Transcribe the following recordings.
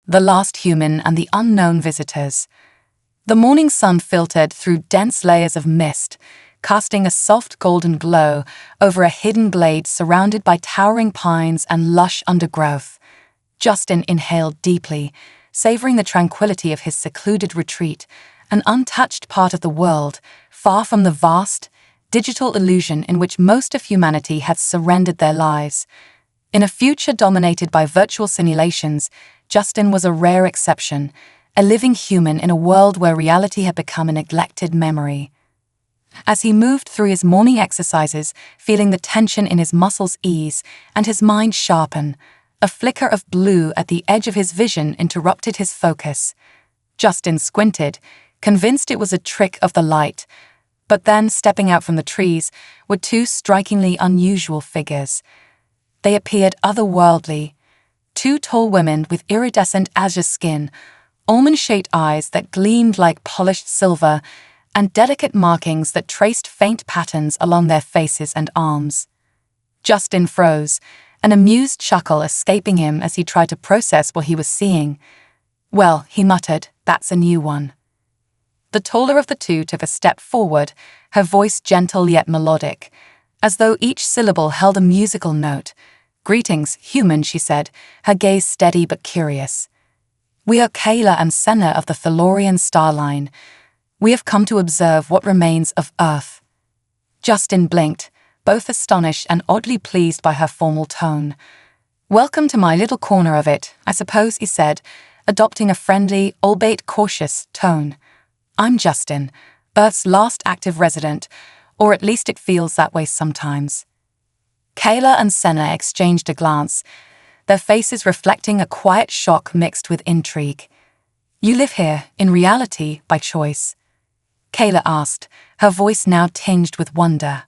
The Last Human and the Unknown Visitors. The morning sun filtered through dense layers of mist, casting a soft golden glow over a hidden glade surrounded by towering pines and lush undergrowth. Justin inhaled deeply, savoring the tranquility of his secluded retreat, an untouched part of the world, far from the vast, digital illusion in which most of humanity had surrendered their lives. In a future dominated by virtual simulations, Justin was a rare exception, a living human in a world where reality had become a neglected memory. As he moved through his morning exercises, feeling the tension in his muscles ease and his mind sharpen, a flicker of blue at the edge of his vision interrupted his focus. Justin squinted, convinced it was a trick of the light. But then, stepping out from the trees, were two strikingly unusual figures. They appeared otherworldly. Two tall women with iridescent azure skin, almond-shaped eyes that gleamed like polished silver, and delicate markings that traced faint patterns along their faces and arms. Justin froze, an amused chuckle escaping him as he tried to process what he was seeing. "Well," he muttered, "that's a new one." The taller of the two took a step forward, her voice gentle yet melodic, as though each syllable held a musical note. "Greetings, human," she said, her gaze steady but curious. "We are Kayla and Senna of the Thalorian star line. We have come to observe what remains of Earth." Justin blinked, both astonished and oddly pleased by her formal tone. "Welcome to my little corner of it, I suppose," he said, adopting a friendly, albeit cautious, tone. "I'm Justin, Earth's last active resident, or at least it feels that way sometimes." Kayla and Senna exchanged a glance, their faces reflecting a quiet shock mixed with intrigue. "You live here, in reality, by choice?" Kayla asked, her voice now tinged with wonder.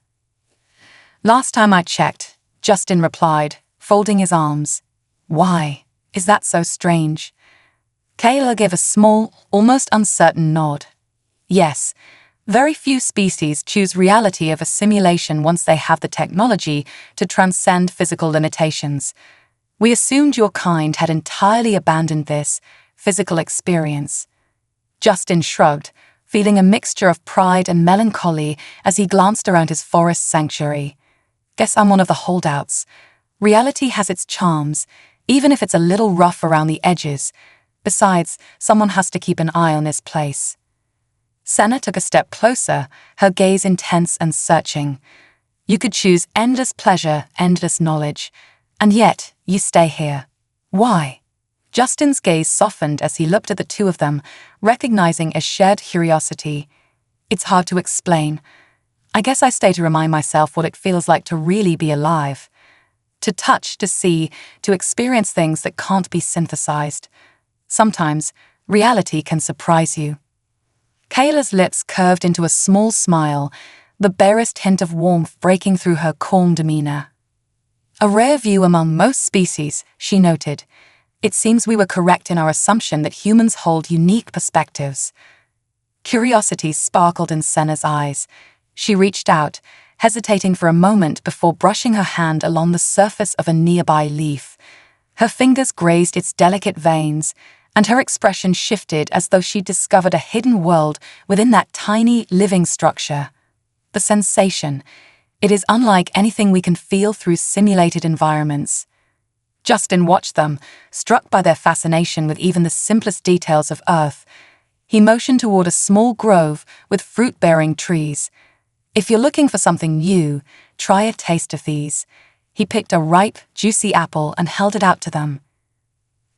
"Last time I checked," Justin replied, folding his arms. "Why? Is that so strange?" Kayla gave a small, almost uncertain nod. "Yes, very few species choose reality over simulation once they have the technology to transcend physical limitations. We assumed your kind had entirely abandoned this physical experience." Justin shrugged, feeling a mixture of pride and melancholy as he glanced around his forest sanctuary. "Guess I'm one of the holdouts. Reality has its charms, even if it's a little rough around the edges. Besides, someone has to keep an eye on this place." Senna took a step closer, her gaze intense and searching. "You could choose endless pleasure, endless knowledge, and yet you stay here. Why?" Justin's gaze softened as he looked at the two of them, recognizing a shared curiosity. "It's hard to explain. I guess I stay to remind myself what it feels like to really be alive. To touch, to see, to experience things that can't be synthesized. Sometimes, reality can surprise you." Kayla's lips curved into a small smile, the barest hint of warmth breaking through her calm demeanor. "A rare view among most species," she noted. "It seems we were correct in our assumption that humans hold unique perspectives." Curiosity sparkled in Senna's eyes. She reached out, hesitating for a moment before brushing her hand along the surface of a nearby leaf. Her fingers grazed its delicate veins, and her expression shifted as though she'd discovered a hidden world within that tiny, living structure. The sensation, it is unlike anything we can feel through simulated environments. Justin watched them, struck by their fascination with even the simplest details of Earth. He motioned toward a small grove with fruit-bearing trees. "If you're looking for something new, try a taste of these." He picked a ripe, juicy apple and held it out to them.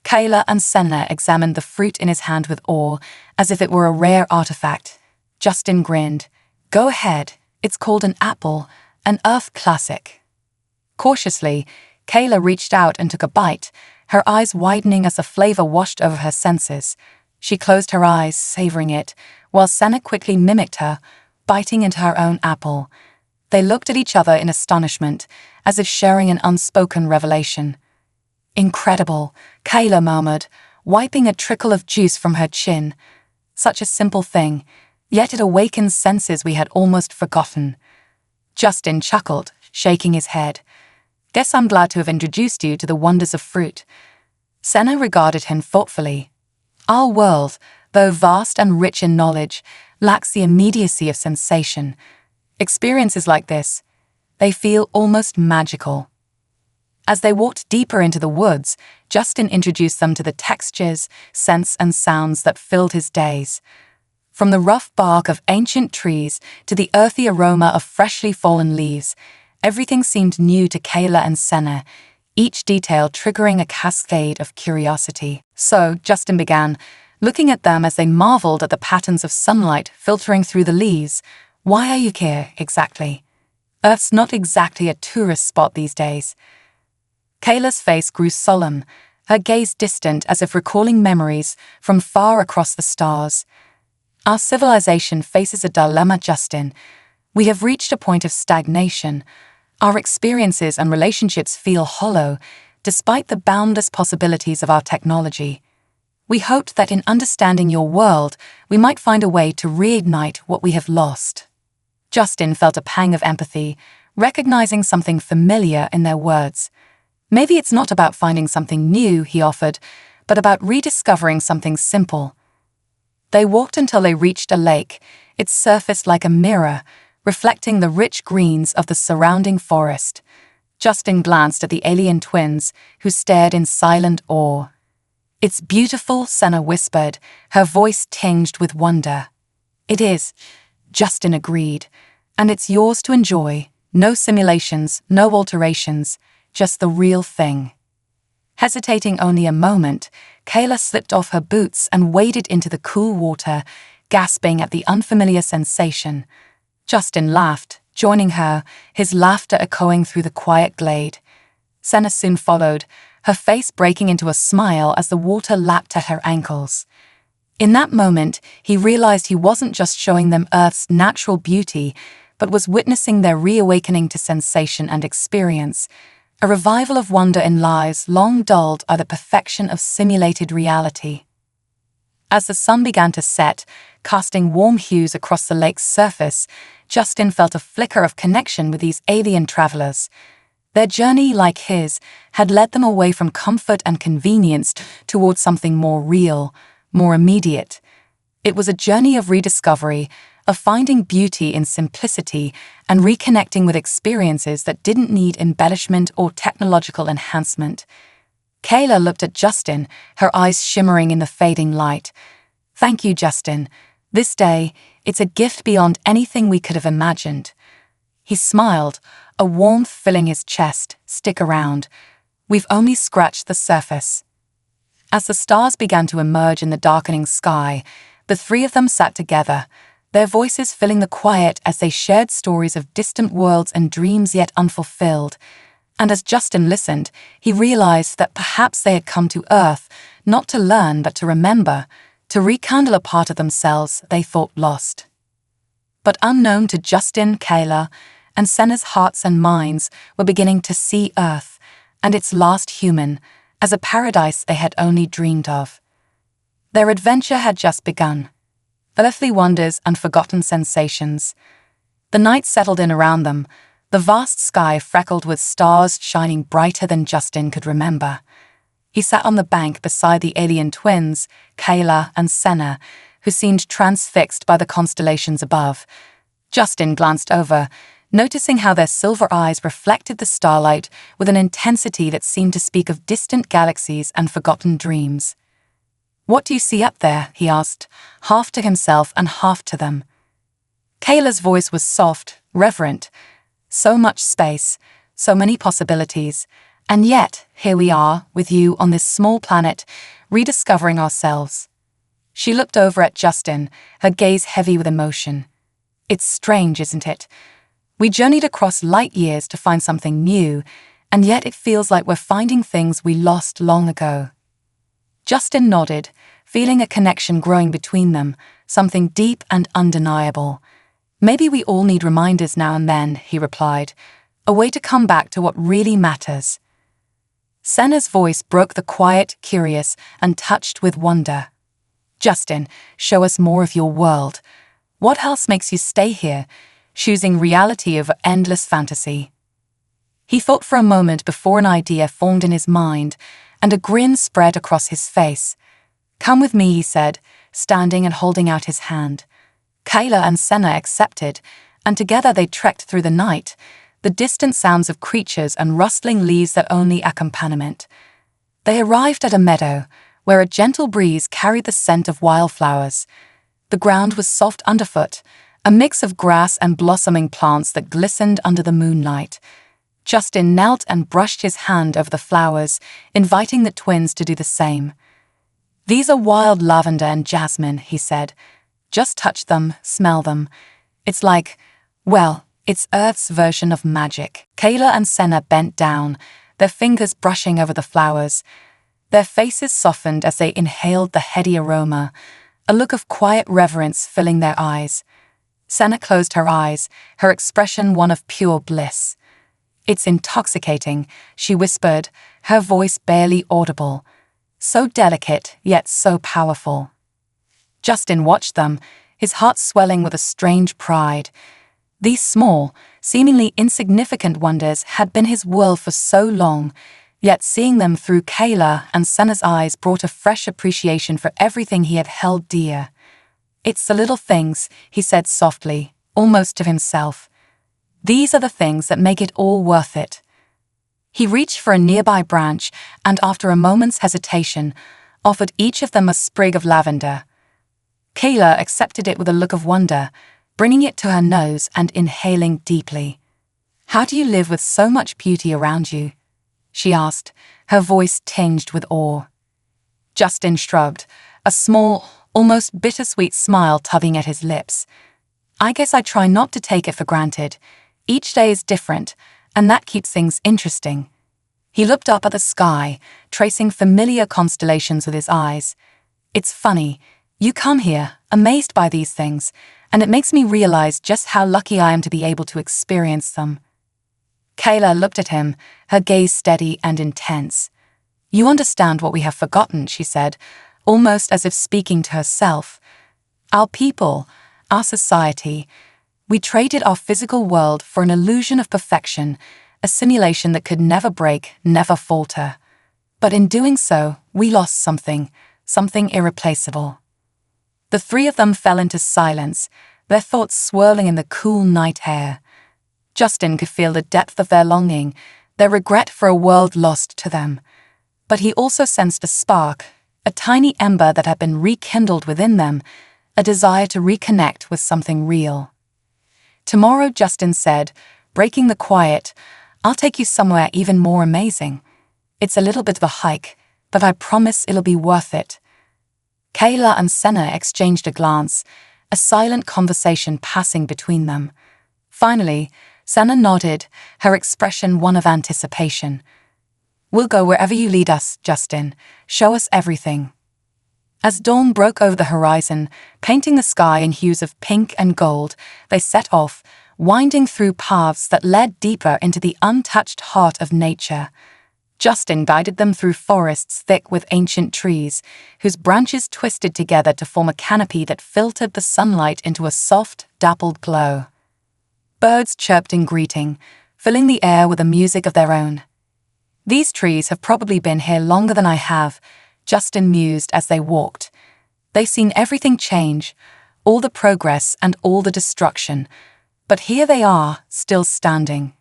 Kayla and Senna examined the fruit in his hand with awe, as if it were a rare artifact. Justin grinned. "Go ahead, it's called an apple, an Earth classic." Cautiously, Kayla reached out and took a bite, her eyes widening as the flavor washed over her senses. She closed her eyes, savoring it, while Senna quickly mimicked her, biting into her own apple. They looked at each other in astonishment, as if sharing an unspoken revelation. "Incredible," Kayla murmured, wiping a trickle of juice from her chin. "Such a simple thing, yet it awakens senses we had almost forgotten." Justin chuckled, shaking his head. "Guess I'm glad to have introduced you to the wonders of fruit." Senna regarded him thoughtfully. Our world, though vast and rich in knowledge, lacks the immediacy of sensation. Experiences like this, they feel almost magical. As they walked deeper into the woods, Justin introduced them to the textures, scents, and sounds that filled his days. From the rough bark of ancient trees to the earthy aroma of freshly fallen leaves, everything seemed new to Kayla and Senna, each detail triggering a cascade of curiosity. So, Justin began, looking at them as they marveled at the patterns of sunlight filtering through the leaves. Why are you here, exactly? Earth's not exactly a tourist spot these days. Kayla's face grew solemn, her gaze distant as if recalling memories from far across the stars. Our civilization faces a dilemma, Justin. We have reached a point of stagnation. Our experiences and relationships feel hollow, despite the boundless possibilities of our technology. We hoped that in understanding your world, we might find a way to reignite what we have lost. Justin felt a pang of empathy, recognizing something familiar in their words. Maybe it's not about finding something new, he offered, but about rediscovering something simple. They walked until they reached a lake, its surface like a mirror, reflecting the rich greens of the surrounding forest. Justin glanced at the alien twins, who stared in silent awe. It's beautiful, Senna whispered, her voice tinged with wonder. It is, Justin agreed, and it's yours to enjoy. No simulations, no alterations, just the real thing. Hesitating only a moment, Kayla slipped off her boots and waded into the cool water, gasping at the unfamiliar sensation. Justin laughed, joining her, his laughter echoing through the quiet glade. Senna soon followed, her face breaking into a smile as the water lapped at her ankles. In that moment, he realized he wasn't just showing them Earth's natural beauty, but was witnessing their reawakening to sensation and experience, a revival of wonder in lives long dulled by the perfection of simulated reality. As the sun began to set, casting warm hues across the lake's surface, Justin felt a flicker of connection with these alien travelers. Their journey, like his, had led them away from comfort and convenience towards something more real, more immediate. It was a journey of rediscovery, of finding beauty in simplicity and reconnecting with experiences that didn't need embellishment or technological enhancement. Kayla looked at Justin, her eyes shimmering in the fading light. Thank you, Justin. This day, it's a gift beyond anything we could have imagined. He smiled, a warmth filling his chest. Stick around. We've only scratched the surface. As the stars began to emerge in the darkening sky, the three of them sat together, their voices filling the quiet as they shared stories of distant worlds and dreams yet unfulfilled. And as Justin listened, he realized that perhaps they had come to Earth, not to learn but to remember, to rekindle a part of themselves they thought lost. But unknown to Justin, Kayla, and Senna's hearts and minds were beginning to see Earth, and its last human, as a paradise they had only dreamed of. Their adventure had just begun. Earthly wonders and forgotten sensations. The night settled in around them, the vast sky freckled with stars shining brighter than Justin could remember. He sat on the bank beside the alien twins, Kayla and Senna, who seemed transfixed by the constellations above. Justin glanced over, noticing how their silver eyes reflected the starlight with an intensity that seemed to speak of distant galaxies and forgotten dreams. What do you see up there? He asked, half to himself and half to them. Kayla's voice was soft, reverent. So much space, so many possibilities, and yet here we are, with you on this small planet, rediscovering ourselves. She looked over at Justin, her gaze heavy with emotion. It's strange, isn't it? We journeyed across light years to find something new, and yet it feels like we're finding things we lost long ago. Justin nodded, feeling a connection growing between them, something deep and undeniable. Maybe we all need reminders now and then, he replied, a way to come back to what really matters. Senna's voice broke the quiet, curious, and touched with wonder. Justin, show us more of your world. What else makes you stay here, choosing reality over endless fantasy? He thought for a moment before an idea formed in his mind, and a grin spread across his face. "Come with me," he said, standing and holding out his hand. Kayla and Senna accepted, and together they trekked through the night, the distant sounds of creatures and rustling leaves their only accompaniment. They arrived at a meadow, where a gentle breeze carried the scent of wildflowers. The ground was soft underfoot, a mix of grass and blossoming plants that glistened under the moonlight. Justin knelt and brushed his hand over the flowers, inviting the twins to do the same. "These are wild lavender and jasmine," he said. "Just touch them, smell them. It's like, well, it's Earth's version of magic." Kayla and Senna bent down, their fingers brushing over the flowers. Their faces softened as they inhaled the heady aroma, a look of quiet reverence filling their eyes. Senna closed her eyes, her expression one of pure bliss. "It's intoxicating," she whispered, her voice barely audible. "So delicate, yet so powerful." Justin watched them, his heart swelling with a strange pride. These small, seemingly insignificant wonders had been his world for so long, yet seeing them through Kayla and Senna's eyes brought a fresh appreciation for everything he had held dear. "It's the little things," he said softly, almost to himself. "These are the things that make it all worth it." He reached for a nearby branch and, after a moment's hesitation, offered each of them a sprig of lavender. Kayla accepted it with a look of wonder, bringing it to her nose and inhaling deeply. "How do you live with so much beauty around you?" she asked, her voice tinged with awe. Justin shrugged, a small, almost bittersweet smile tugging at his lips. "I guess I try not to take it for granted. Each day is different, and that keeps things interesting." He looked up at the sky, tracing familiar constellations with his eyes. "It's funny, you come here, amazed by these things, and it makes me realize just how lucky I am to be able to experience them." Kayla looked at him, her gaze steady and intense. "You understand what we have forgotten," she said, almost as if speaking to herself. "Our people, our society, we traded our physical world for an illusion of perfection, a simulation that could never break, never falter. But in doing so, we lost something irreplaceable." The three of them fell into silence, their thoughts swirling in the cool night air. Justin could feel the depth of their longing, their regret for a world lost to them. But he also sensed a spark, a tiny ember that had been rekindled within them, a desire to reconnect with something real. "Tomorrow," Justin said, breaking the quiet, "I'll take you somewhere even more amazing. It's a little bit of a hike, but I promise it'll be worth it." Kayla and Senna exchanged a glance, a silent conversation passing between them. Finally, Senna nodded, her expression one of anticipation. "We'll go wherever you lead us, Justin. Show us everything." As dawn broke over the horizon, painting the sky in hues of pink and gold, they set off, winding through paths that led deeper into the untouched heart of nature. Justin guided them through forests thick with ancient trees, whose branches twisted together to form a canopy that filtered the sunlight into a soft, dappled glow. Birds chirped in greeting, filling the air with a music of their own. "These trees have probably been here longer than I have," Justin mused as they walked. They've seen everything change, all the progress and all the destruction, but here they are, still standing.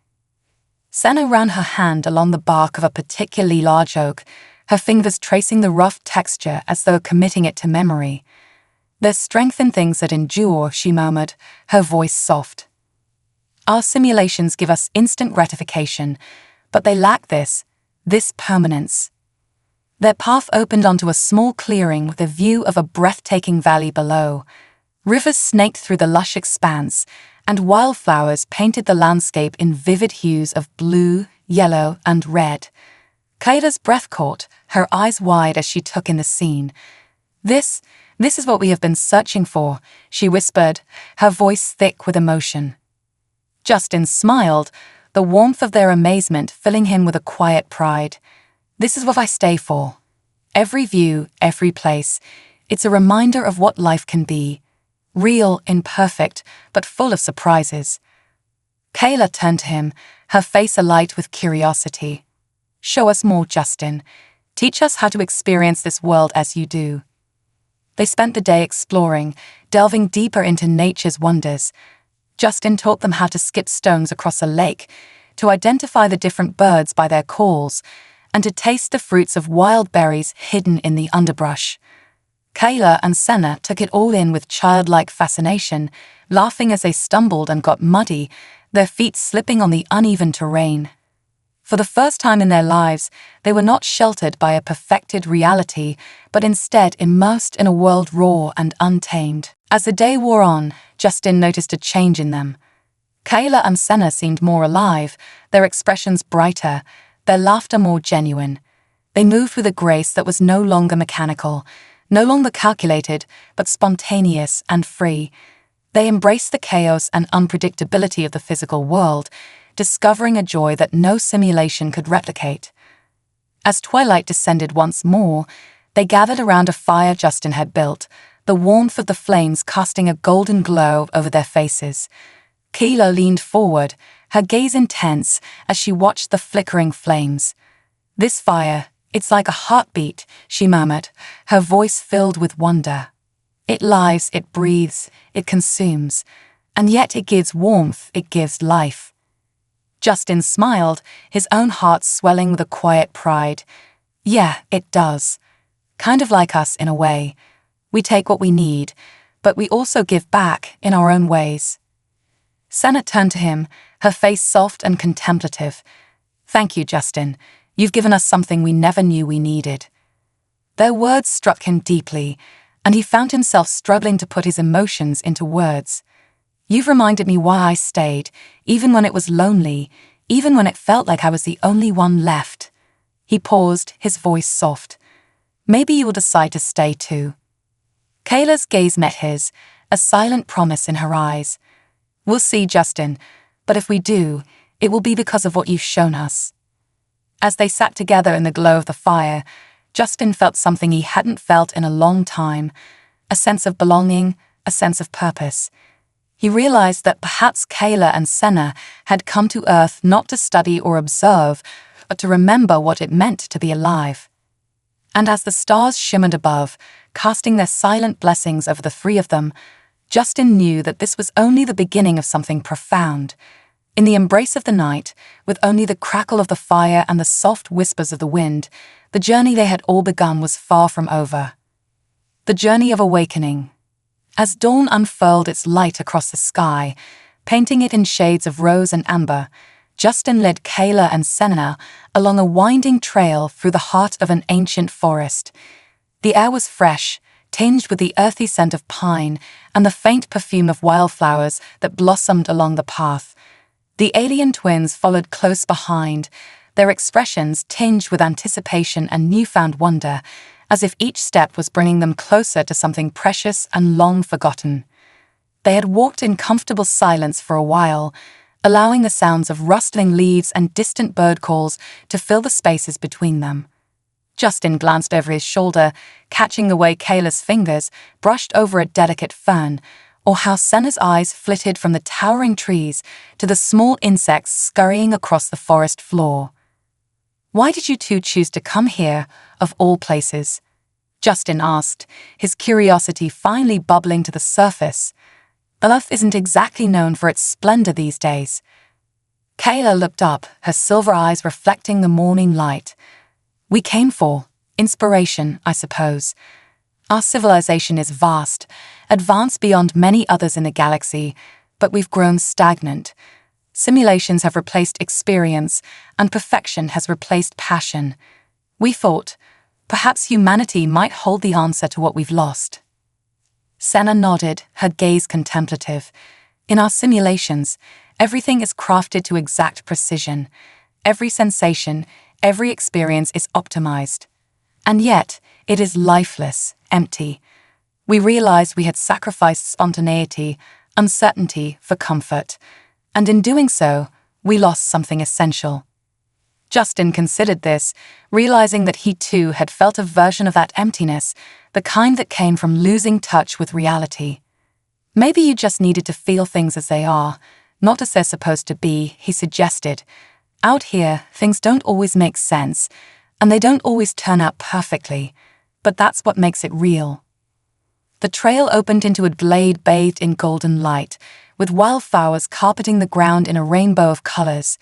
Senna ran her hand along the bark of a particularly large oak, her fingers tracing the rough texture as though committing it to memory. "There's strength in things that endure," she murmured, her voice soft. "Our simulations give us instant gratification, but they lack this permanence." Their path opened onto a small clearing with a view of a breathtaking valley below. Rivers snaked through the lush expanse, and wildflowers painted the landscape in vivid hues of blue, yellow, and red. Kayla's breath caught, her eyes wide as she took in the scene. This is what we have been searching for," she whispered, her voice thick with emotion. Justin smiled, the warmth of their amazement filling him with a quiet pride. "This is what I stay for. Every view, every place. It's a reminder of what life can be. Real, imperfect, but full of surprises." Kayla turned to him, her face alight with curiosity. "Show us more, Justin. Teach us how to experience this world as you do. They spent the day exploring, delving deeper into nature's wonders. Justin taught them how to skip stones across a lake, to identify the different birds by their calls, and to taste the fruits of wild berries hidden in the underbrush. Kayla and Senna took it all in with childlike fascination, laughing as they stumbled and got muddy, their feet slipping on the uneven terrain. For the first time in their lives, they were not sheltered by a perfected reality, but instead immersed in a world raw and untamed. As the day wore on, Justin noticed a change in them. Kayla and Senna seemed more alive, their expressions brighter, their laughter more genuine. They moved with a grace that was no longer mechanical, no longer calculated, but spontaneous and free. They embraced the chaos and unpredictability of the physical world, discovering a joy that no simulation could replicate. As twilight descended once more, they gathered around a fire Justin had built, the warmth of the flames casting a golden glow over their faces. Kayla leaned forward, her gaze intense as she watched the flickering flames. "This fire, it's like a heartbeat," she murmured, her voice filled with wonder. "It lives, it breathes, it consumes, and yet it gives warmth, it gives life." Justin smiled, his own heart swelling with a quiet pride. "Yeah, it does. Kind of like us in a way. We take what we need, but we also give back in our own ways." Senna turned to him, her face soft and contemplative. "Thank you, Justin. You've given us something we never knew we needed." Their words struck him deeply, and he found himself struggling to put his emotions into words. "You've reminded me why I stayed, even when it was lonely, even when it felt like I was the only one left." He paused, his voice soft. "Maybe you will decide to stay too." Kayla's gaze met his, a silent promise in her eyes. "We'll see, Justin, but if we do, it will be because of what you've shown us." As they sat together in the glow of the fire, Justin felt something he hadn't felt in a long time, a sense of belonging, a sense of purpose. He realized that perhaps Kayla and Senna had come to Earth not to study or observe, but to remember what it meant to be alive. And as the stars shimmered above, casting their silent blessings over the three of them, Justin knew that this was only the beginning of something profound. In the embrace of the night, with only the crackle of the fire and the soft whispers of the wind, the journey they had all begun was far from over. The journey of awakening. As dawn unfurled its light across the sky, painting it in shades of rose and amber, Justin led Kayla and Senna along a winding trail through the heart of an ancient forest. The air was fresh, tinged with the earthy scent of pine and the faint perfume of wildflowers that blossomed along the path. The alien twins followed close behind, their expressions tinged with anticipation and newfound wonder, as if each step was bringing them closer to something precious and long forgotten. They had walked in comfortable silence for a while, allowing the sounds of rustling leaves and distant bird calls to fill the spaces between them. Justin glanced over his shoulder, catching the way Kayla's fingers brushed over a delicate fern, or how Senna's eyes flitted from the towering trees to the small insects scurrying across the forest floor. "Why did you two choose to come here, of all places?" Justin asked, his curiosity finally bubbling to the surface. Earth isn't exactly known for its splendor these days. Kayla looked up, her silver eyes reflecting the morning light. "We came for inspiration, I suppose. Our civilization is vast, advanced beyond many others in the galaxy, but we've grown stagnant. Simulations have replaced experience, and perfection has replaced passion. We thought, perhaps humanity might hold the answer to what we've lost." Senna nodded, her gaze contemplative. "In our simulations, everything is crafted to exact precision. Every sensation, every experience is optimized. And yet, it is lifeless, empty. We realized we had sacrificed spontaneity, uncertainty for comfort. And in doing so, we lost something essential." Justin considered this, realizing that he too had felt a version of that emptiness, the kind that came from losing touch with reality. "Maybe you just needed to feel things as they are, not as they're supposed to be," he suggested. "Out here, things don't always make sense, And they don't always turn out perfectly, but that's what makes it real. The trail opened into a glade bathed in golden light, with wildflowers carpeting the ground in a rainbow of colors.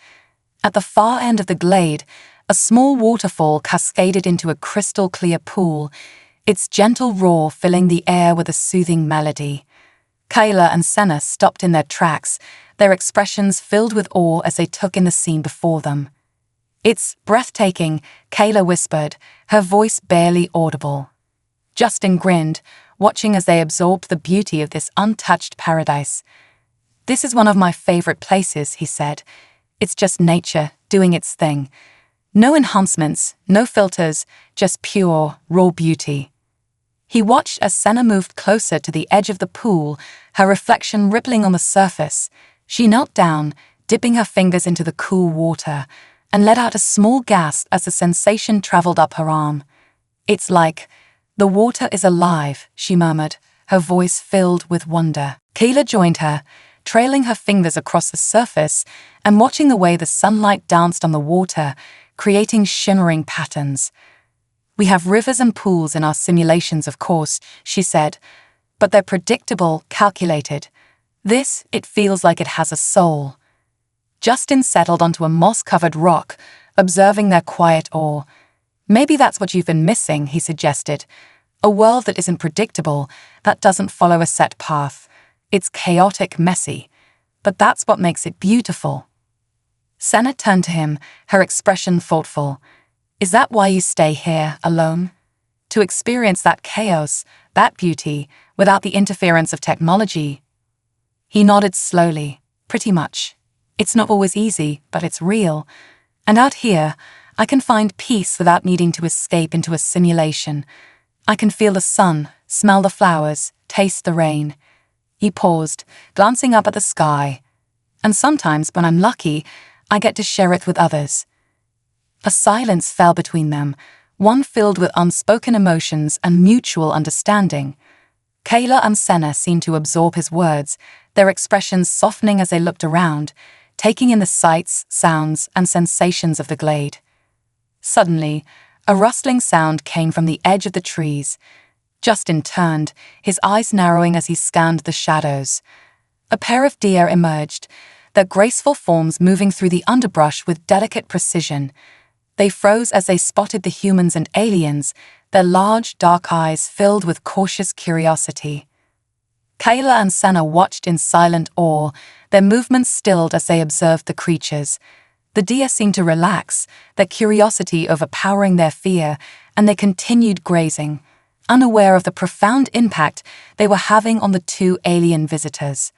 At the far end of the glade, a small waterfall cascaded into a crystal-clear pool, its gentle roar filling the air with a soothing melody. Kayla and Senna stopped in their tracks, their expressions filled with awe as they took in the scene before them. "It's breathtaking," Kayla whispered, her voice barely audible. Justin grinned, watching as they absorbed the beauty of this untouched paradise. "This is one of my favorite places," he said. "It's just nature doing its thing. No enhancements, no filters, just pure, raw beauty." He watched as Senna moved closer to the edge of the pool, her reflection rippling on the surface. She knelt down, dipping her fingers into the cool water, and let out a small gasp as the sensation traveled up her arm. "It's like the water is alive," she murmured, her voice filled with wonder. Kayla joined her, trailing her fingers across the surface and watching the way the sunlight danced on the water, creating shimmering patterns. "We have rivers and pools in our simulations, of course," she said, "but they're predictable, calculated. This, it feels like it has a soul." Justin settled onto a moss-covered rock, observing their quiet awe. "Maybe that's what you've been missing," he suggested. "A world that isn't predictable, that doesn't follow a set path. It's chaotic, messy, but that's what makes it beautiful." Senna turned to him, her expression thoughtful. "Is that why you stay here, alone? To experience that chaos, that beauty, without the interference of technology?" He nodded slowly. "Pretty much. It's not always easy, but it's real. And out here, I can find peace without needing to escape into a simulation. I can feel the sun, smell the flowers, taste the rain." He paused, glancing up at the sky. "And sometimes, when I'm lucky, I get to share it with others." A silence fell between them, one filled with unspoken emotions and mutual understanding. Kayla and Senna seemed to absorb his words, their expressions softening as they looked around, taking in the sights, sounds, and sensations of the glade. Suddenly, a rustling sound came from the edge of the trees. Justin turned, his eyes narrowing as he scanned the shadows. A pair of deer emerged, their graceful forms moving through the underbrush with delicate precision. They froze as they spotted the humans and aliens, their large, dark eyes filled with cautious curiosity. Kayla and Senna watched in silent awe, their movements stilled as they observed the creatures. The deer seemed to relax, their curiosity overpowering their fear, and they continued grazing, unaware of the profound impact they were having on the two alien visitors.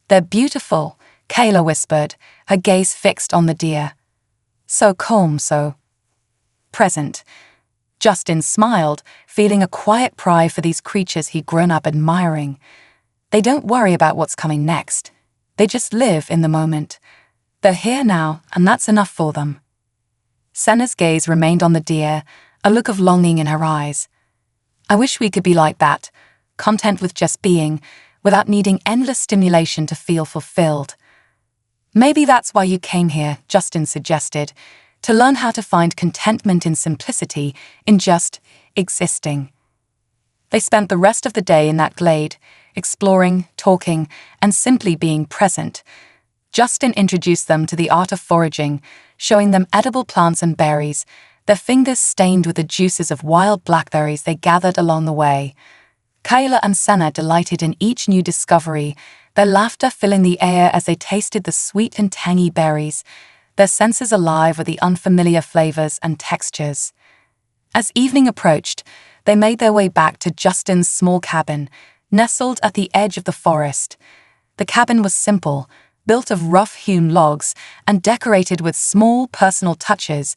"They're beautiful," Kayla whispered, her gaze fixed on the deer. "So calm, so present." Justin smiled, feeling a quiet pride for these creatures he'd grown up admiring. They don't worry about what's coming next. They just live in the moment. They're here now, and that's enough for them. Senna's gaze remained on the deer, a look of longing in her eyes. "I wish we could be like that, content with just being, without needing endless stimulation to feel fulfilled." "Maybe that's why you came here," Justin suggested, "to learn how to find contentment in simplicity, in just existing." They spent the rest of the day in that glade, exploring, talking, and simply being present. Justin introduced them to the art of foraging, showing them edible plants and berries, their fingers stained with the juices of wild blackberries they gathered along the way. Kayla and Senna delighted in each new discovery, their laughter filling the air as they tasted the sweet and tangy berries, their senses alive with the unfamiliar flavors and textures. As evening approached, they made their way back to Justin's small cabin, nestled at the edge of the forest. The cabin was simple, built of rough-hewn logs and decorated with small personal touches,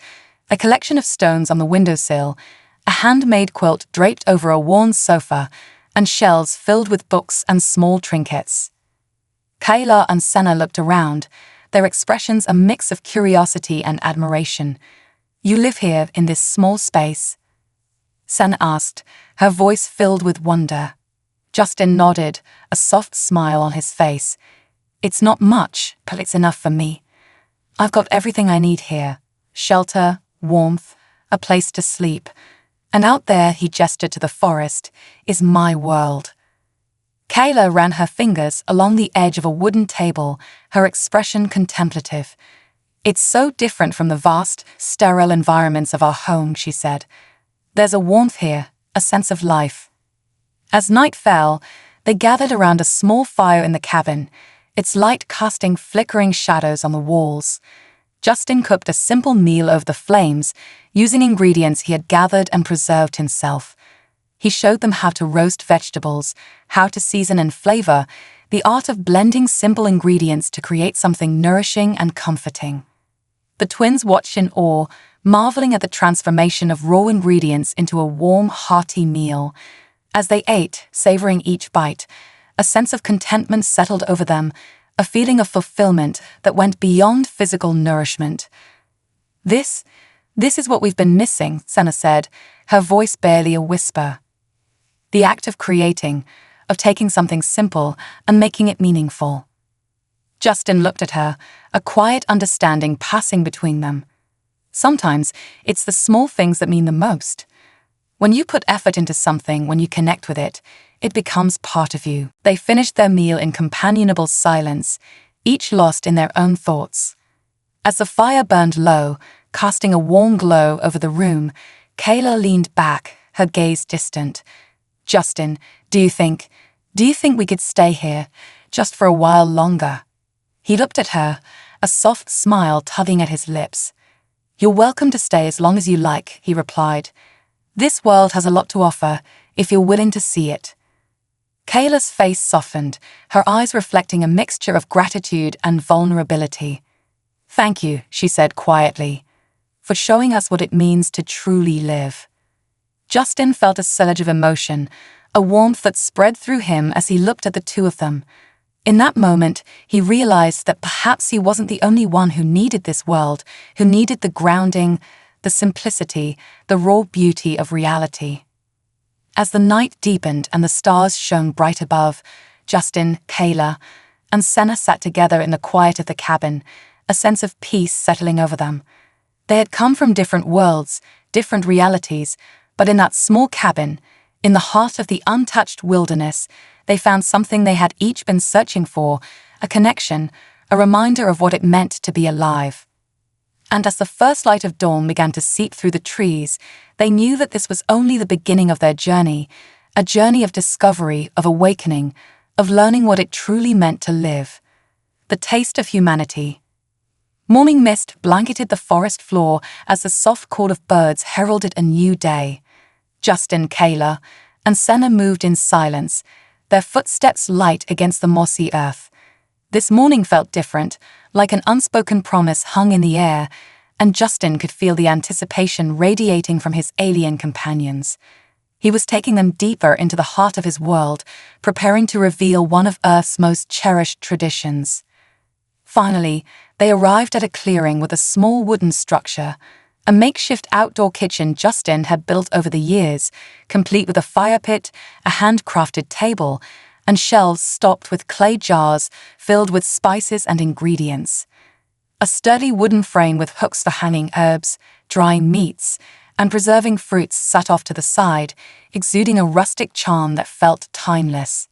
a collection of stones on the windowsill, a handmade quilt draped over a worn sofa, and shelves filled with books and small trinkets. Kayla and Senna looked around, their expressions a mix of curiosity and admiration. "You live here in this small space?" Senna asked, her voice filled with wonder. Justin nodded, a soft smile on his face. "It's not much, but it's enough for me. I've got everything I need here: shelter, warmth, a place to sleep. And out there, he gestured to the forest, is my world. Kayla ran her fingers along the edge of a wooden table, her expression contemplative. It's so different from the vast, sterile environments of our home, she said. There's a warmth here, a sense of life. As night fell, they gathered around a small fire in the cabin, its light casting flickering shadows on the walls. Justin cooked a simple meal over the flames, using ingredients he had gathered and preserved himself. He showed them how to roast vegetables, how to season and flavor, the art of blending simple ingredients to create something nourishing and comforting. The twins watched in awe, marveling at the transformation of raw ingredients into a warm, hearty meal. As they ate, savoring each bite, a sense of contentment settled over them, a feeling of fulfillment that went beyond physical nourishment. This is what we've been missing, Senna said, her voice barely a whisper. The act of creating, of taking something simple and making it meaningful. Justin looked at her, a quiet understanding passing between them. Sometimes it's the small things that mean the most. When you put effort into something, when you connect with it, it becomes part of you. They finished their meal in companionable silence, each lost in their own thoughts. As the fire burned low, casting a warm glow over the room, Kayla leaned back, her gaze distant. Justin, do you think we could stay here, just for a while longer? He looked at her, a soft smile tugging at his lips. You're welcome to stay as long as you like, he replied. This world has a lot to offer, if you're willing to see it. Kayla's face softened, her eyes reflecting a mixture of gratitude and vulnerability. Thank you, she said quietly, for showing us what it means to truly live. Justin felt a surge of emotion, a warmth that spread through him as he looked at the two of them. In that moment, he realized that perhaps he wasn't the only one who needed this world, who needed the grounding, the simplicity, the raw beauty of reality. As the night deepened and the stars shone bright above, Justin, Kayla, and Senna sat together in the quiet of the cabin, a sense of peace settling over them. They had come from different worlds, different realities, but in that small cabin, in the heart of the untouched wilderness, they found something they had each been searching for, a connection, a reminder of what it meant to be alive. And as the first light of dawn began to seep through the trees, they knew that this was only the beginning of their journey, a journey of discovery, of awakening, of learning what it truly meant to live. The taste of humanity. Morning mist blanketed the forest floor as the soft call of birds heralded a new day. Justin, Kayla, and Senna moved in silence, their footsteps light against the mossy earth. This morning felt different, like an unspoken promise hung in the air, and Justin could feel the anticipation radiating from his alien companions. He was taking them deeper into the heart of his world, preparing to reveal one of Earth's most cherished traditions. Finally, they arrived at a clearing with a small wooden structure, a makeshift outdoor kitchen Justin had built over the years, complete with a fire pit, a handcrafted table, and shelves stocked with clay jars filled with spices and ingredients. A sturdy wooden frame with hooks for hanging herbs, drying meats, and preserving fruits sat off to the side, exuding a rustic charm that felt timeless.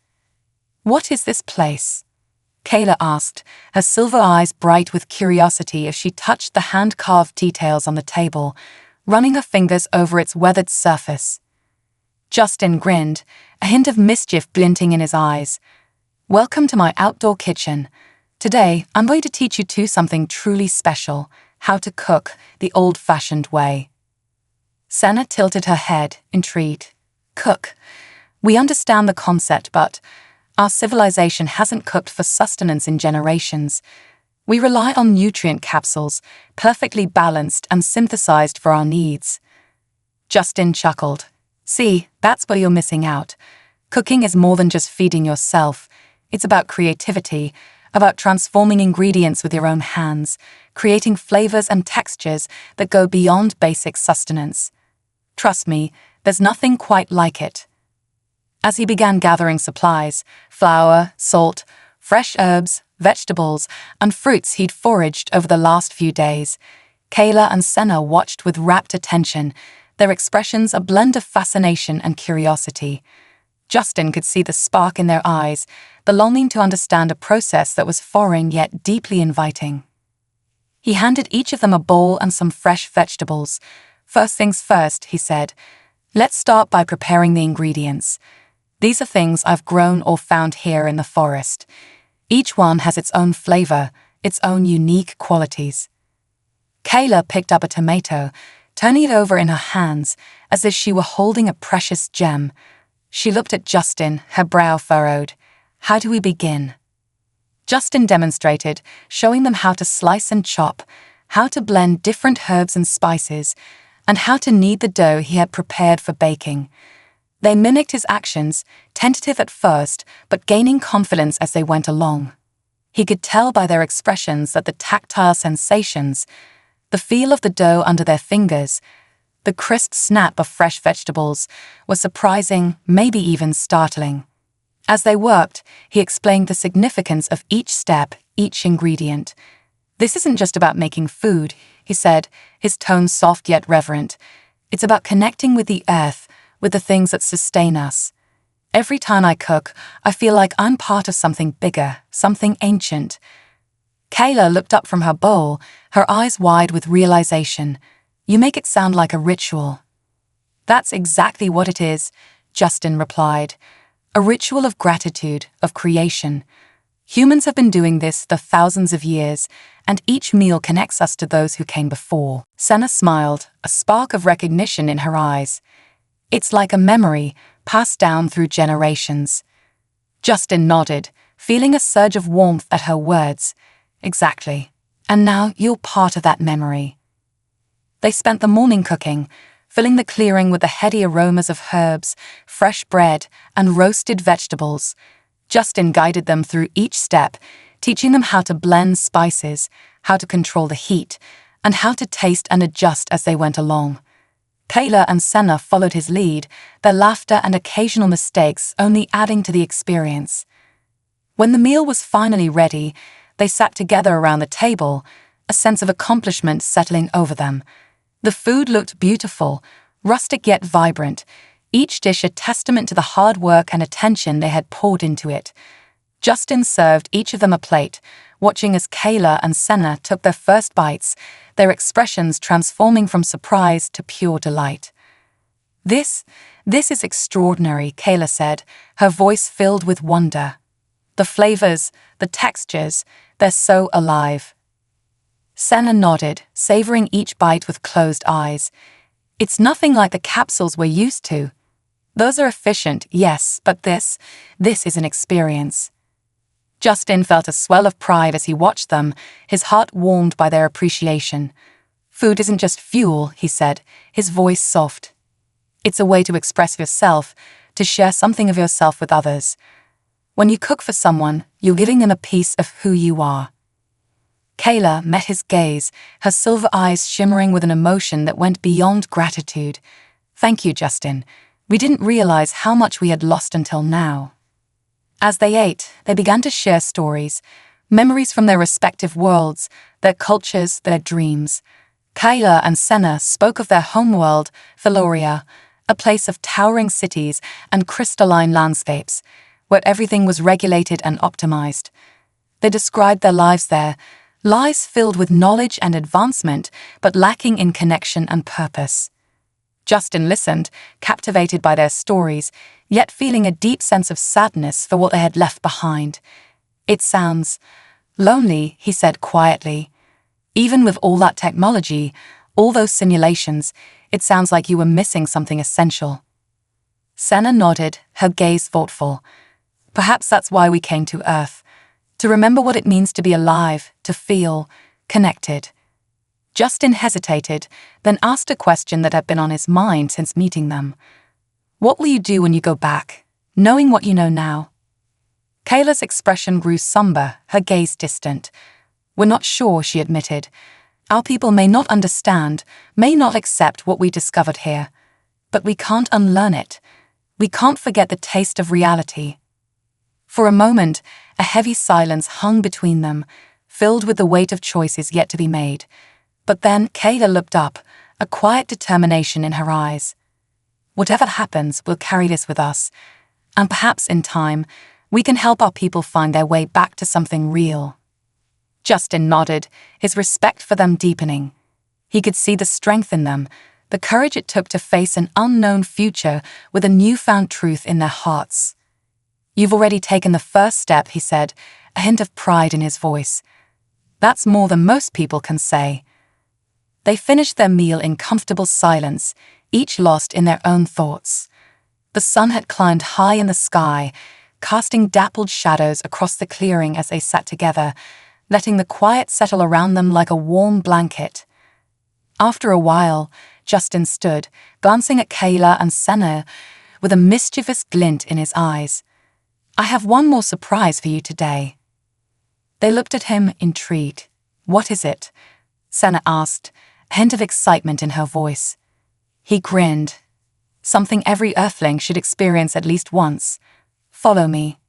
"What is this place?" Kayla asked, her silver eyes bright with curiosity as she touched the hand-carved details on the table, running her fingers over its weathered surface. Justin grinned, a hint of mischief glinting in his eyes. "Welcome to my outdoor kitchen. Today, I'm going to teach you two something truly special, how to cook the old-fashioned way." Senna tilted her head, intrigued. "Cook. We understand the concept, but our civilization hasn't cooked for sustenance in generations. We rely on nutrient capsules, perfectly balanced and synthesized for our needs." Justin chuckled. "See, that's where you're missing out. Cooking is more than just feeding yourself. It's about creativity, about transforming ingredients with your own hands, creating flavors and textures that go beyond basic sustenance. Trust me, there's nothing quite like it." As he began gathering supplies, flour, salt, fresh herbs, vegetables, and fruits he'd foraged over the last few days, Kayla and Senna watched with rapt attention, their expressions a blend of fascination and curiosity. Justin could see the spark in their eyes, the longing to understand a process that was foreign yet deeply inviting. He handed each of them a bowl and some fresh vegetables. "First things first," he said. "Let's start by preparing the ingredients. These are things I've grown or found here in the forest. Each one has its own flavor, its own unique qualities." Kayla picked up a tomato, turning it over in her hands as if she were holding a precious gem. She looked at Justin, her brow furrowed. "How do we begin?" Justin demonstrated, showing them how to slice and chop, how to blend different herbs and spices, and how to knead the dough he had prepared for baking. They mimicked his actions, tentative at first, but gaining confidence as they went along. He could tell by their expressions that the tactile sensations, the feel of the dough under their fingers, the crisp snap of fresh vegetables, were surprising, maybe even startling. As they worked, he explained the significance of each step, each ingredient. "This isn't just about making food," he said, his tone soft yet reverent. "It's about connecting with the earth, with the things that sustain us. Every time I cook, I feel like I'm part of something bigger, something ancient." Kayla looked up from her bowl, her eyes wide with realization. "You make it sound like a ritual." "That's exactly what it is," Justin replied. "A ritual of gratitude, of creation. Humans have been doing this for thousands of years, and each meal connects us to those who came before." Senna smiled, a spark of recognition in her eyes. "It's like a memory, passed down through generations." Justin nodded, feeling a surge of warmth at her words. "Exactly. And now you're part of that memory." They spent the morning cooking, filling the clearing with the heady aromas of herbs, fresh bread, and roasted vegetables. Justin guided them through each step, teaching them how to blend spices, how to control the heat, and how to taste and adjust as they went along. Kayla and Senna followed his lead, their laughter and occasional mistakes only adding to the experience. When the meal was finally ready, they sat together around the table, a sense of accomplishment settling over them. The food looked beautiful, rustic yet vibrant, each dish a testament to the hard work and attention they had poured into it. Justin served each of them a plate, watching as Kayla and Senna took their first bites, their expressions transforming from surprise to pure delight. This is extraordinary," Kayla said, her voice filled with wonder. "The flavors, the textures, they're so alive." Senna nodded, savoring each bite with closed eyes. "It's nothing like the capsules we're used to. Those are efficient, yes, but this is an experience." Justin felt a swell of pride as he watched them, his heart warmed by their appreciation. "Food isn't just fuel," he said, his voice soft. "It's a way to express yourself, to share something of yourself with others. When you cook for someone, you're giving them a piece of who you are." Kayla met his gaze, her silver eyes shimmering with an emotion that went beyond gratitude. "Thank you, Justin. We didn't realize how much we had lost until now." As they ate, they began to share stories, memories from their respective worlds, their cultures, their dreams. Kayla and Senna spoke of their homeworld, Valoria, a place of towering cities and crystalline landscapes, where everything was regulated and optimized. They described their lives there, lives filled with knowledge and advancement, but lacking in connection and purpose. Justin listened, captivated by their stories, yet feeling a deep sense of sadness for what they had left behind. "It sounds lonely," he said quietly. "Even with all that technology, all those simulations, it sounds like you were missing something essential." Senna nodded, her gaze thoughtful. "Perhaps that's why we came to Earth. To remember what it means to be alive, to feel connected." Justin hesitated, then asked a question that had been on his mind since meeting them. "What will you do when you go back, knowing what you know now?" Kayla's expression grew somber, her gaze distant. "We're not sure," she admitted. "Our people may not understand, may not accept what we discovered here. But we can't unlearn it. We can't forget the taste of reality." For a moment, a heavy silence hung between them, filled with the weight of choices yet to be made. But then Kayla looked up, a quiet determination in her eyes. Whatever happens, we'll carry this with us, and perhaps in time, we can help our people find their way back to something real. Justin nodded, his respect for them deepening. He could see the strength in them, the courage it took to face an unknown future with a newfound truth in their hearts. "You've already taken the first step," he said, a hint of pride in his voice. "That's more than most people can say." They finished their meal in comfortable silence, each lost in their own thoughts. The sun had climbed high in the sky, casting dappled shadows across the clearing as they sat together, letting the quiet settle around them like a warm blanket. After a while, Justin stood, glancing at Kayla and Senna with a mischievous glint in his eyes. "I have one more surprise for you today." They looked at him, intrigued. "What is it?" Senna asked, a hint of excitement in her voice. He grinned. "Something every Earthling should experience at least once. Follow me."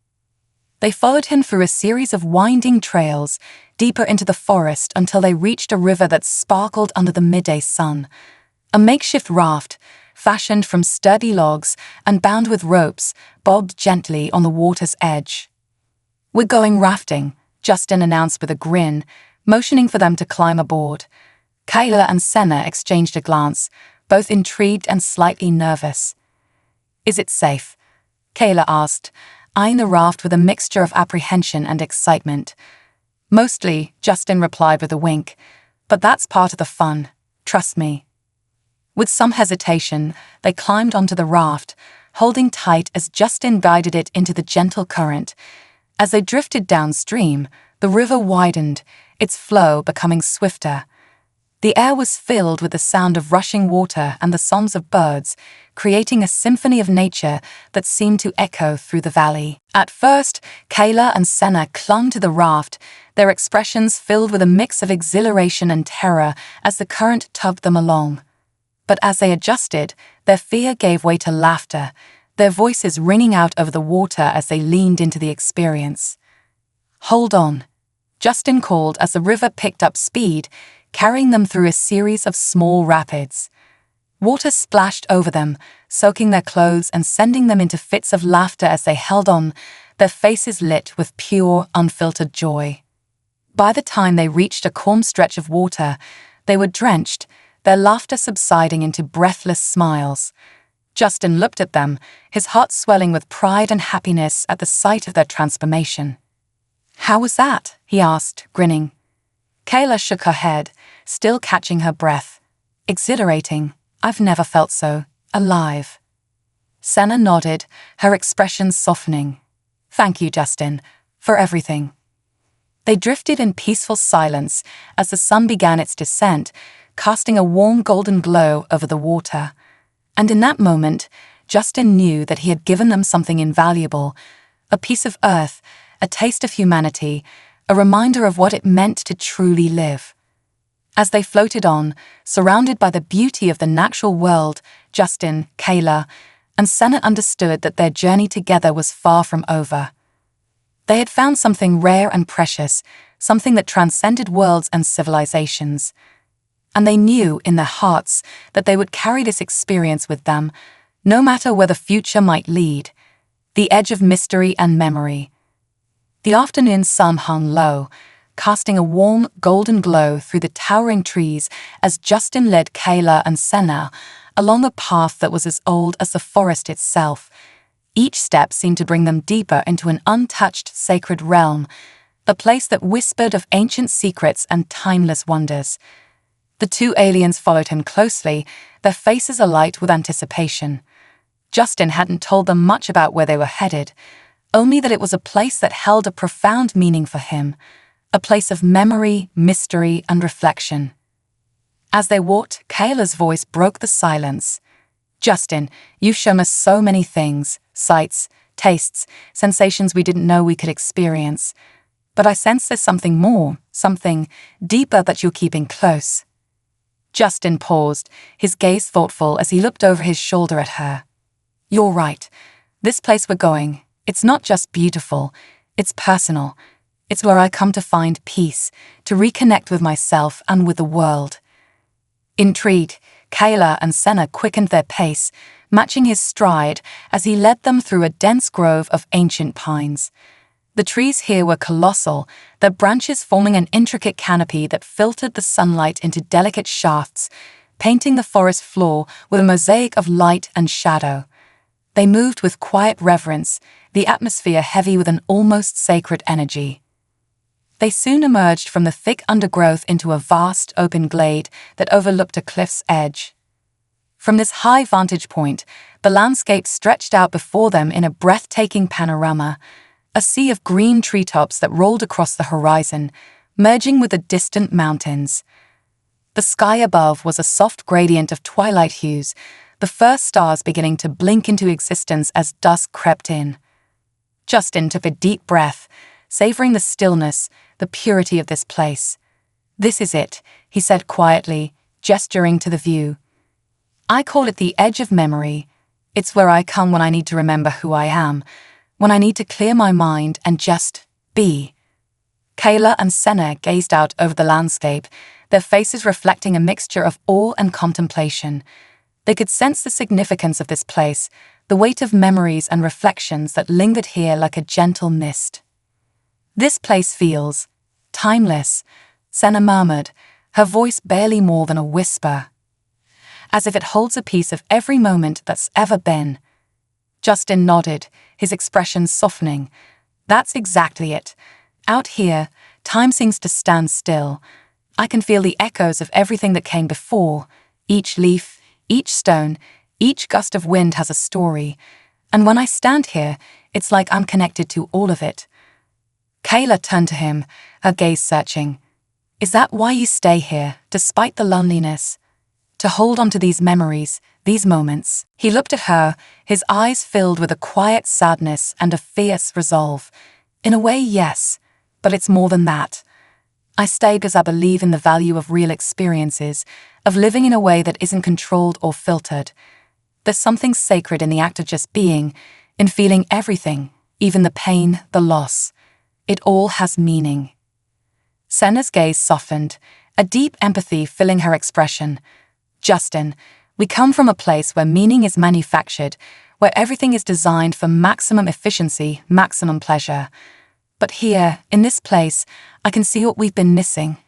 They followed him through a series of winding trails, deeper into the forest until they reached a river that sparkled under the midday sun. A makeshift raft, fashioned from sturdy logs and bound with ropes, bobbed gently on the water's edge. "We're going rafting," Justin announced with a grin, motioning for them to climb aboard. Kayla and Senna exchanged a glance, both intrigued and slightly nervous. "Is it safe?" Kayla asked, eyeing the raft with a mixture of apprehension and excitement. "Mostly," Justin replied with a wink, "but that's part of the fun. Trust me." With some hesitation, they climbed onto the raft, holding tight as Justin guided it into the gentle current. As they drifted downstream, the river widened, its flow becoming swifter. The air was filled with the sound of rushing water and the songs of birds, creating a symphony of nature that seemed to echo through the valley. At first, Kayla and Senna clung to the raft, their expressions filled with a mix of exhilaration and terror as the current tugged them along. But as they adjusted, their fear gave way to laughter, their voices ringing out over the water as they leaned into the experience. "Hold on," Justin called as the river picked up speed, carrying them through a series of small rapids. Water splashed over them, soaking their clothes and sending them into fits of laughter as they held on, their faces lit with pure, unfiltered joy. By the time they reached a calm stretch of water, they were drenched, their laughter subsiding into breathless smiles. Justin looked at them, his heart swelling with pride and happiness at the sight of their transformation. "How was that?" he asked, grinning. Kayla shook her head, still catching her breath. "Exhilarating. I've never felt so alive." Senna nodded, her expression softening. "Thank you, Justin, for everything." They drifted in peaceful silence as the sun began its descent, casting a warm golden glow over the water. And in that moment, Justin knew that he had given them something invaluable, a piece of earth, a taste of humanity, a reminder of what it meant to truly live. As they floated on, surrounded by the beauty of the natural world, Justin, Kayla, and Senna understood that their journey together was far from over. They had found something rare and precious, something that transcended worlds and civilizations. And they knew in their hearts that they would carry this experience with them, no matter where the future might lead, the edge of mystery and memory. The afternoon sun hung low, casting a warm, golden glow through the towering trees as Justin led Kayla and Senna along a path that was as old as the forest itself. Each step seemed to bring them deeper into an untouched sacred realm, a place that whispered of ancient secrets and timeless wonders. The two aliens followed him closely, their faces alight with anticipation. Justin hadn't told them much about where they were headed, only that it was a place that held a profound meaning for him, a place of memory, mystery, and reflection. As they walked, Kayla's voice broke the silence. "Justin, you've shown us so many things, sights, tastes, sensations we didn't know we could experience. But I sense there's something more, something deeper that you're keeping close." Justin paused, his gaze thoughtful as he looked over his shoulder at her. "You're right. This place we're going, it's not just beautiful, it's personal. It's where I come to find peace, to reconnect with myself and with the world." Intrigued, Kayla and Senna quickened their pace, matching his stride as he led them through a dense grove of ancient pines. The trees here were colossal, their branches forming an intricate canopy that filtered the sunlight into delicate shafts, painting the forest floor with a mosaic of light and shadow. They moved with quiet reverence, the atmosphere heavy with an almost sacred energy. They soon emerged from the thick undergrowth into a vast open glade that overlooked a cliff's edge. From this high vantage point, the landscape stretched out before them in a breathtaking panorama, a sea of green treetops that rolled across the horizon, merging with the distant mountains. The sky above was a soft gradient of twilight hues, the first stars beginning to blink into existence as dusk crept in. Justin took a deep breath, savoring the stillness, the purity of this place. "This is it," he said quietly, gesturing to the view. "I call it the edge of memory. It's where I come when I need to remember who I am, when I need to clear my mind and just be." Kayla and Senna gazed out over the landscape, their faces reflecting a mixture of awe and contemplation. They could sense the significance of this place, the weight of memories and reflections that lingered here like a gentle mist. "This place feels timeless," Senna murmured, her voice barely more than a whisper. "As if it holds a piece of every moment that's ever been." Justin nodded, his expression softening. "That's exactly it. Out here, time seems to stand still. I can feel the echoes of everything that came before. Each leaf, each stone, each gust of wind has a story. And when I stand here, it's like I'm connected to all of it." Kayla turned to him, her gaze searching. "Is that why you stay here, despite the loneliness? To hold on to these memories, these moments?" He looked at her, his eyes filled with a quiet sadness and a fierce resolve. "In a way, yes, but it's more than that. I stay because I believe in the value of real experiences, of living in a way that isn't controlled or filtered. There's something sacred in the act of just being, in feeling everything, even the pain, the loss. It all has meaning." Senna's gaze softened, a deep empathy filling her expression. "Justin, we come from a place where meaning is manufactured, where everything is designed for maximum efficiency, maximum pleasure. But here, in this place, I can see what we've been missing.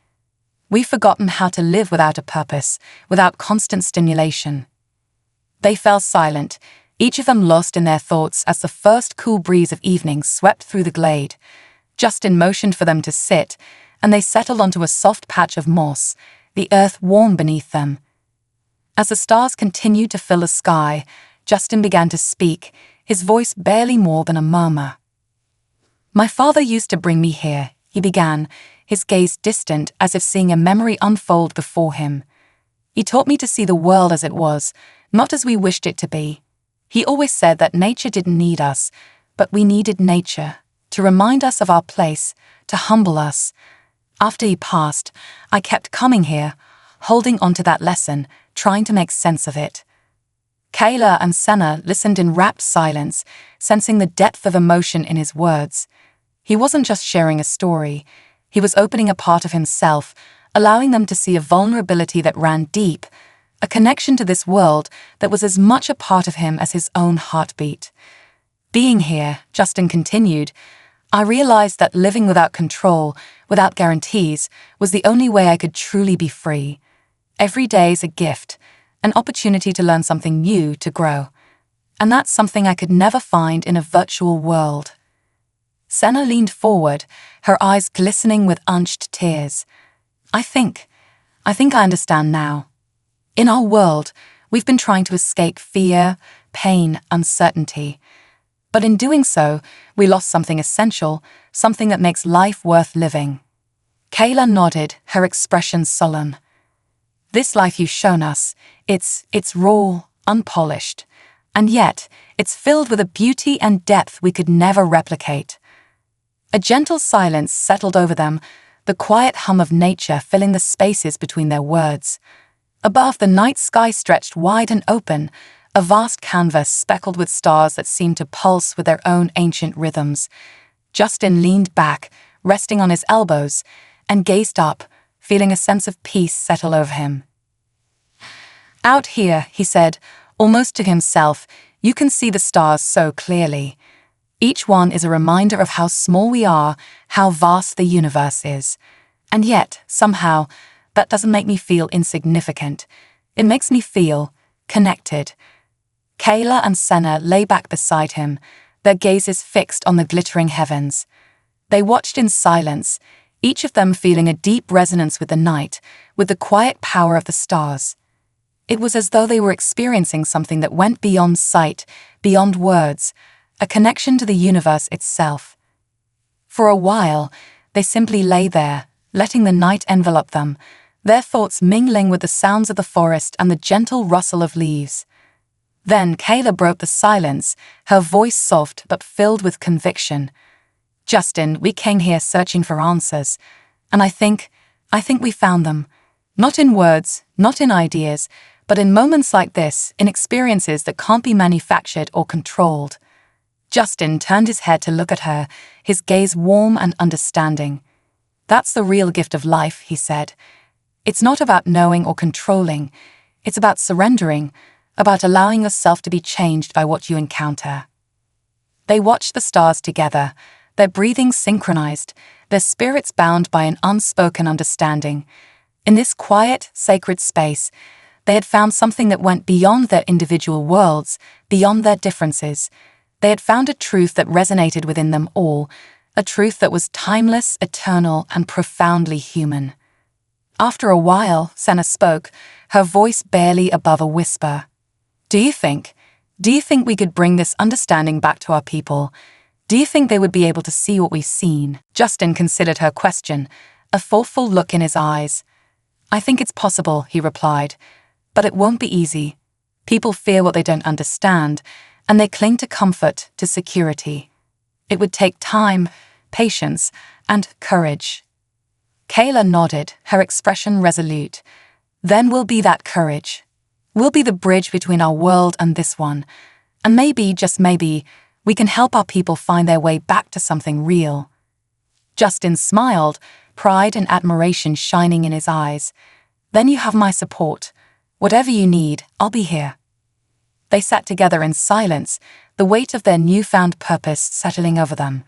We've forgotten how to live without a purpose, without constant stimulation." They fell silent, each of them lost in their thoughts as the first cool breeze of evening swept through the glade. Justin motioned for them to sit, and they settled onto a soft patch of moss, the earth warm beneath them. As the stars continued to fill the sky, Justin began to speak, his voice barely more than a murmur. "My father used to bring me here," he began, his gaze distant as if seeing a memory unfold before him. "He taught me to see the world as it was, not as we wished it to be. He always said that nature didn't need us, but we needed nature, to remind us of our place, to humble us. After he passed, I kept coming here, holding on to that lesson, trying to make sense of it." Kayla and Senna listened in rapt silence, sensing the depth of emotion in his words. He wasn't just sharing a story, he was opening a part of himself, allowing them to see a vulnerability that ran deep, a connection to this world that was as much a part of him as his own heartbeat. "Being here," Justin continued, "I realized that living without control, without guarantees, was the only way I could truly be free. Every day is a gift, an opportunity to learn something new, to grow. And that's something I could never find in a virtual world." Senna leaned forward, her eyes glistening with unshed tears. I think I understand now. In our world, we've been trying to escape fear, pain, uncertainty. But in doing so, we lost something essential, something that makes life worth living." Kayla nodded, her expression solemn. "This life you've shown us, it's raw, unpolished, and yet it's filled with a beauty and depth we could never replicate." A gentle silence settled over them, the quiet hum of nature filling the spaces between their words. Above, the night sky stretched wide and open, a vast canvas speckled with stars that seemed to pulse with their own ancient rhythms. Justin leaned back, resting on his elbows, and gazed up, feeling a sense of peace settle over him. Out here, he said, almost to himself, you can see the stars so clearly. Each one is a reminder of how small we are, how vast the universe is. And yet, somehow, that doesn't make me feel insignificant. It makes me feel connected. Kayla and Senna lay back beside him, their gazes fixed on the glittering heavens. They watched in silence, each of them feeling a deep resonance with the night, with the quiet power of the stars. It was as though they were experiencing something that went beyond sight, beyond words, a connection to the universe itself. For a while, they simply lay there, letting the night envelop them, their thoughts mingling with the sounds of the forest and the gentle rustle of leaves. Then Kayla broke the silence, her voice soft but filled with conviction. "Justin, we came here searching for answers, and I think we found them. Not in words, not in ideas, but in moments like this, in experiences that can't be manufactured or controlled." Justin turned his head to look at her, his gaze warm and understanding. "That's the real gift of life," he said. "It's not about knowing or controlling. It's about surrendering, about allowing yourself to be changed by what you encounter." They watched the stars together, their breathing synchronized, their spirits bound by an unspoken understanding. In this quiet, sacred space, they had found something that went beyond their individual worlds, beyond their differences. They had found a truth that resonated within them all, a truth that was timeless, eternal, and profoundly human. After a while, Senna spoke, her voice barely above a whisper. Do you think we could bring this understanding back to our people? Do you think they would be able to see what we've seen?" Justin considered her question, a thoughtful look in his eyes. "I think it's possible," he replied, "but it won't be easy. People fear what they don't understand, and they cling to comfort, to security. It would take time, patience, and courage." Kayla nodded, her expression resolute. "Then we'll be that courage. We'll be the bridge between our world and this one. And maybe, just maybe, we can help our people find their way back to something real." Justin smiled, pride and admiration shining in his eyes. "Then you have my support. Whatever you need, I'll be here." They sat together in silence, the weight of their newfound purpose settling over them.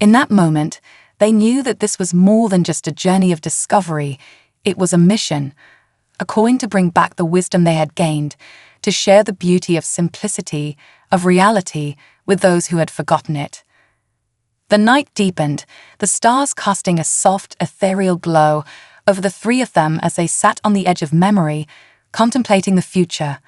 In that moment, they knew that this was more than just a journey of discovery. It was a mission, a calling to bring back the wisdom they had gained, to share the beauty of simplicity, of reality, with those who had forgotten it. The night deepened, the stars casting a soft, ethereal glow over the three of them as they sat on the edge of memory, contemplating the future.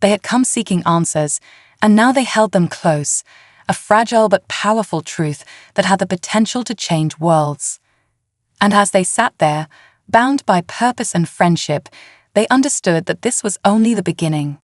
They had come seeking answers, and now they held them close, a fragile but powerful truth that had the potential to change worlds. And as they sat there, bound by purpose and friendship, they understood that this was only the beginning.